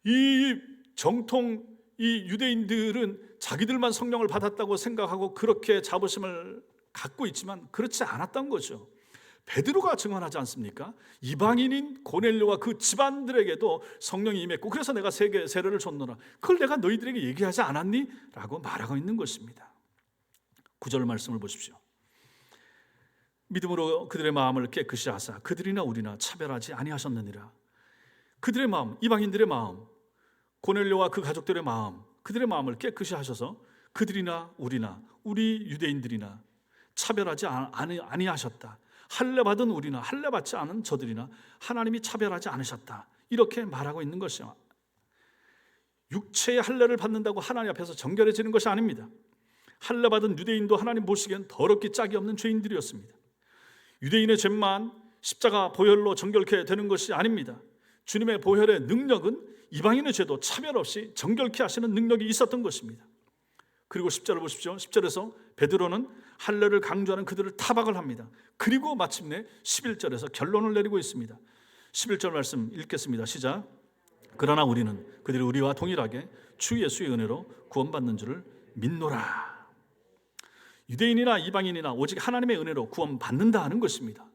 이 정통 이 유대인들은 자기들만 성령을 받았다고 생각하고 그렇게 자부심을 갖고 있지만 그렇지 않았던 거죠. 베드로가 증언하지 않습니까? 이방인인 고넬료와 그 집안들에게도 성령이 임했고, 그래서 내가 세례를 줬노라. 그걸 내가 너희들에게 얘기하지 않았니? 라고 말하고 있는 것입니다. 9절 말씀을 보십시오. 믿음으로 그들의 마음을 깨끗이 하사 그들이나 우리나 차별하지 아니하셨느니라. 그들의 마음, 이방인들의 마음, 고넬료와 그 가족들의 마음, 그들의 마음을 깨끗이 하셔서 그들이나 우리나, 우리 유대인들이나 차별하지 아니하셨다. 할례 받은 우리나 할례 받지 않은 저들이나 하나님이 차별하지 않으셨다. 이렇게 말하고 있는 것이요. 육체의 할례를 받는다고 하나님 앞에서 정결해지는 것이 아닙니다. 할례 받은 유대인도 하나님 보시기엔 더럽기 짝이 없는 죄인들이었습니다. 유대인의 죄만 십자가 보혈로 정결케 되는 것이 아닙니다. 주님의 보혈의 능력은 이방인의 죄도 차별 없이 정결케 하시는 능력이 있었던 것입니다. 그리고 10절을 보십시오. 10절에서 베드로는 할례를 강조하는 그들을 타박을 합니다. 그리고 마침내 11절에서 결론을 내리고 있습니다. 11절 말씀 읽겠습니다. 시작. 그러나 우리는 그들이 우리와 동일하게 주 예수의 은혜로 구원받는 줄을 믿노라. 유대인이나 이방인이나 오직 하나님의 은혜로 구원받는다 하는 것입니다.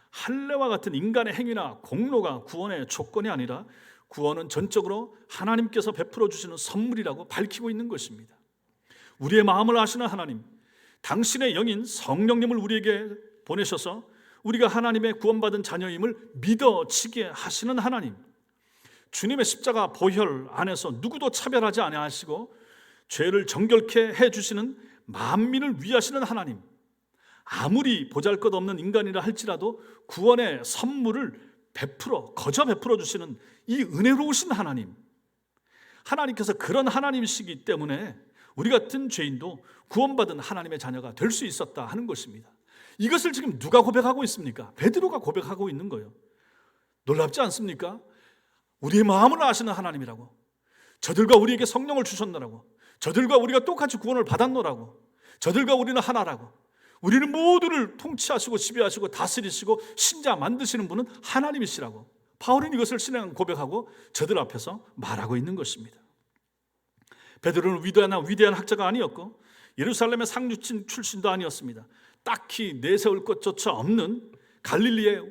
할례와 같은 인간의 행위나 공로가 구원의 조건이 아니라 구원은 전적으로 하나님께서 베풀어 주시는 선물이라고 밝히고 있는 것입니다. 우리의 마음을 아시는 하나님, 당신의 영인 성령님을 우리에게 보내셔서 우리가 하나님의 구원받은 자녀임을 믿어지게 하시는 하나님, 주님의 십자가 보혈 안에서 누구도 차별하지 아니하시고 죄를 정결케 해주시는 만민을 위하시는 하나님, 아무리 보잘것없는 인간이라 할지라도 구원의 선물을 거저 베풀어 주시는 이 은혜로우신 하나님, 하나님께서 그런 하나님이시기 때문에 우리 같은 죄인도 구원받은 하나님의 자녀가 될 수 있었다 하는 것입니다. 이것을 지금 누가 고백하고 있습니까? 베드로가 고백하고 있는 거예요. 놀랍지 않습니까? 우리의 마음을 아시는 하나님이라고, 저들과 우리에게 성령을 주셨노라고, 저들과 우리가 똑같이 구원을 받았노라고, 저들과 우리는 하나라고, 우리는 모두를 통치하시고 지배하시고 다스리시고 신자 만드시는 분은 하나님이시라고 바울은 이것을 신앙 고백하고 저들 앞에서 말하고 있는 것입니다. 베드로는 위대한 학자가 아니었고 예루살렘의 상류층 출신도 아니었습니다. 딱히 내세울 것조차 없는 갈릴리의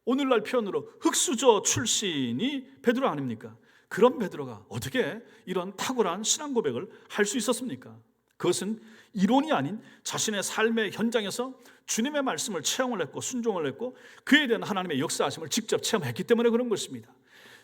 오늘날 표현으로 흙수저 출신이 베드로 아닙니까? 그런 베드로가 어떻게 이런 탁월한 신앙 고백을 할 수 있었습니까? 그것은 이론이 아닌 자신의 삶의 현장에서 주님의 말씀을 체험을 했고 순종을 했고 그에 대한 하나님의 역사하심을 직접 체험했기 때문에 그런 것입니다.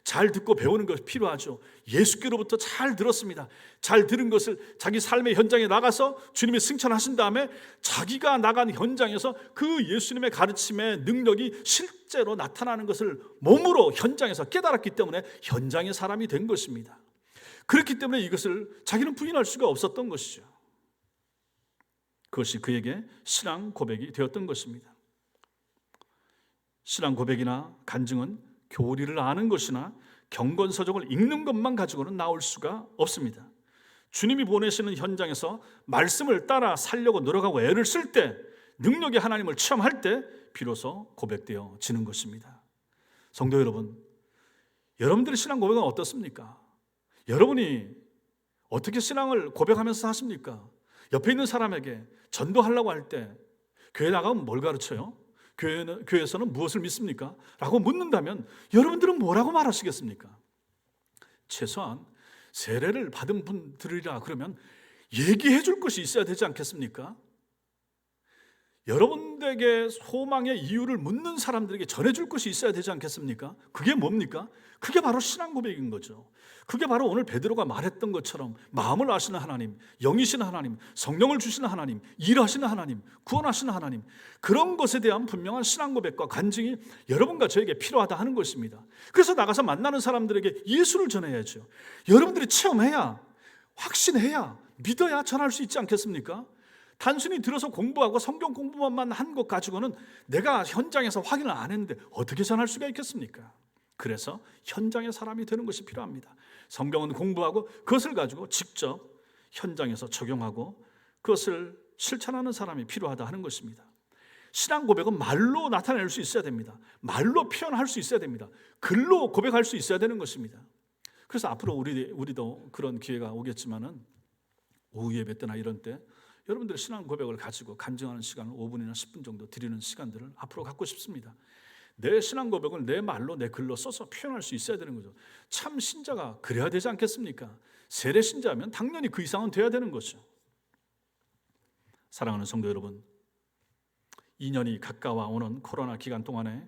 잘 듣고 배우는 것이 필요하죠. 예수께로부터 잘 들었습니다. 잘 들은 것을 자기 삶의 현장에 나가서 주님이 승천하신 다음에 자기가 나간 현장에서 그 예수님의 가르침의 능력이 실제로 나타나는 것을 몸으로 현장에서 깨달았기 때문에 현장의 사람이 된 것입니다. 그렇기 때문에 이것을 자기는 부인할 수가 없었던 것이죠. 그것이 그에게 신앙 고백이 되었던 것입니다. 신앙 고백이나 간증은 교리를 아는 것이나 경건서적을 읽는 것만 가지고는 나올 수가 없습니다. 주님이 보내시는 현장에서 말씀을 따라 살려고 노력하고 애를 쓸 때, 능력의 하나님을 체험할 때 비로소 고백되어지는 것입니다. 성도 여러분, 여러분들의 신앙 고백은 어떻습니까? 여러분이 어떻게 신앙을 고백하면서 하십니까? 옆에 있는 사람에게 전도하려고 할 때 교회 나가면 뭘 가르쳐요? 교회에서는 무엇을 믿습니까? 라고 묻는다면 여러분들은 뭐라고 말하시겠습니까? 최소한 세례를 받은 분들이라 그러면 얘기해 줄 것이 있어야 되지 않겠습니까? 여러분들에게 소망의 이유를 묻는 사람들에게 전해줄 것이 있어야 되지 않겠습니까? 그게 뭡니까? 그게 바로 신앙 고백인 거죠. 그게 바로 오늘 베드로가 말했던 것처럼 마음을 아시는 하나님, 영이신 하나님, 성령을 주시는 하나님, 일하시는 하나님, 구원하시는 하나님, 그런 것에 대한 분명한 신앙 고백과 간증이 여러분과 저에게 필요하다 하는 것입니다. 그래서 나가서 만나는 사람들에게 예수를 전해야죠. 여러분들이 체험해야, 확신해야, 믿어야 전할 수 있지 않겠습니까? 단순히 들어서 공부하고 성경 공부만 한 것 가지고는 내가 현장에서 확인을 안 했는데 어떻게 전할 수가 있겠습니까? 그래서 현장의 사람이 되는 것이 필요합니다. 성경은 공부하고 그것을 가지고 직접 현장에서 적용하고 그것을 실천하는 사람이 필요하다 하는 것입니다. 신앙 고백은 말로 나타낼 수 있어야 됩니다. 말로 표현할 수 있어야 됩니다. 글로 고백할 수 있어야 되는 것입니다. 그래서 앞으로 우리도 그런 기회가 오겠지만은 오후 예배 때나 이런 때 여러분들의 신앙 고백을 가지고 간증하는 시간을 5분이나 10분 정도 드리는 시간들을 앞으로 갖고 싶습니다. 내 신앙 고백을 내 말로 내 글로 써서 표현할 수 있어야 되는 거죠. 참 신자가 그래야 되지 않겠습니까? 세례 신자면 당연히 그 이상은 돼야 되는 거죠. 사랑하는 성도 여러분, 2년이 가까워 오는 코로나 기간 동안에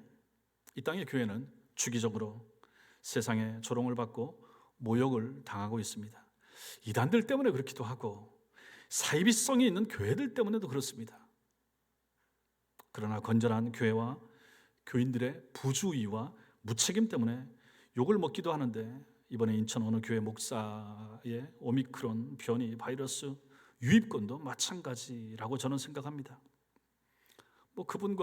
이 땅의 교회는 주기적으로 세상의 조롱을 받고 모욕을 당하고 있습니다. 이단들 때문에 그렇기도 하고 사이비성이 있는 교회들 때문에도 그렇습니다. 그러나 건전한 교회와 교인들의 부주의와 무책임 때문에 욕을 먹기도 하는데 이번에 인천 어느 교회 목사의 오미크론 변이 바이러스 유입건도 마찬가지라고 저는 생각합니다. 그분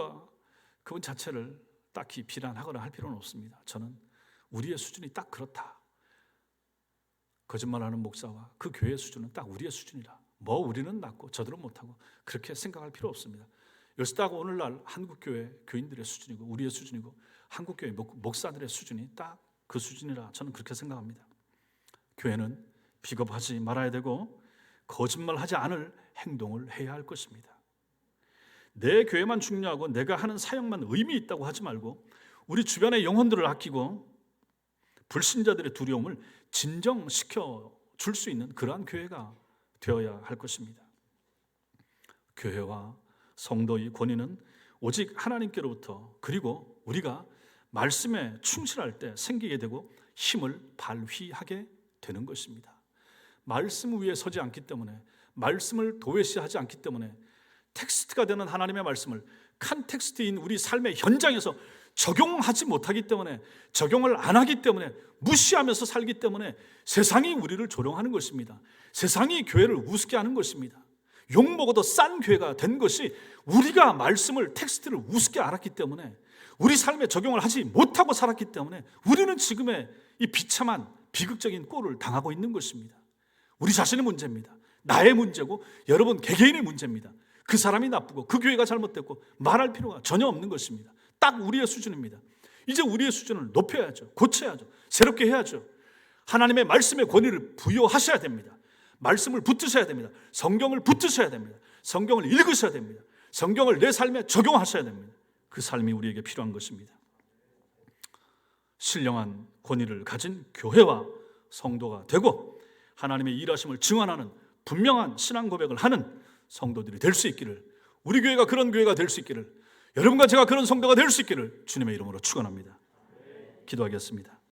자체를 딱히 비난하거나 할 필요는 없습니다. 저는 우리의 수준이 딱 그렇다. 거짓말하는 목사와 그 교회의 수준은 딱 우리의 수준이라. 우리는 낫고 저들은 못하고 그렇게 생각할 필요 없습니다. 여기서 딱 오늘날 한국교회 교인들의 수준이고 우리의 수준이고 한국교회 목사들의 수준이 딱 그 수준이라 저는 그렇게 생각합니다. 교회는 비겁하지 말아야 되고 거짓말하지 않을 행동을 해야 할 것입니다. 내 교회만 중요하고 내가 하는 사역만 의미 있다고 하지 말고 우리 주변의 영혼들을 아끼고 불신자들의 두려움을 진정시켜 줄 수 있는 그러한 교회가 되어야 할 것입니다. 교회와 성도의 권위는 오직 하나님께로부터 그리고 우리가 말씀에 충실할 때 생기게 되고 힘을 발휘하게 되는 것입니다. 말씀 위에 서지 않기 때문에 말씀을 도외시하지 않기 때문에 텍스트가 되는 하나님의 말씀을 컨텍스트인 우리 삶의 현장에서 적용하지 못하기 때문에 적용을 안 하기 때문에 무시하면서 살기 때문에 세상이 우리를 조롱하는 것입니다. 세상이 교회를 우습게 하는 것입니다. 욕먹어도 싼 교회가 된 것이 우리가 말씀을 텍스트를 우습게 알았기 때문에 우리 삶에 적용을 하지 못하고 살았기 때문에 우리는 지금의 이 비참한 비극적인 꼴을 당하고 있는 것입니다. 우리 자신의 문제입니다. 나의 문제고 여러분 개개인의 문제입니다. 그 사람이 나쁘고 그 교회가 잘못됐고 말할 필요가 전혀 없는 것입니다. 딱 우리의 수준입니다. 이제 우리의 수준을 높여야죠. 고쳐야죠. 새롭게 해야죠. 하나님의 말씀의 권위를 부여하셔야 됩니다. 말씀을 붙드셔야 됩니다. 성경을 붙드셔야 됩니다. 성경을 읽으셔야 됩니다. 성경을 내 삶에 적용하셔야 됩니다. 그 삶이 우리에게 필요한 것입니다. 신령한 권위를 가진 교회와 성도가 되고 하나님의 일하심을 증언하는 분명한 신앙 고백을 하는 성도들이 될 수 있기를, 우리 교회가 그런 교회가 될 수 있기를, 여러분과 제가 그런 성도가 될 수 있기를 주님의 이름으로 축원합니다. 기도하겠습니다.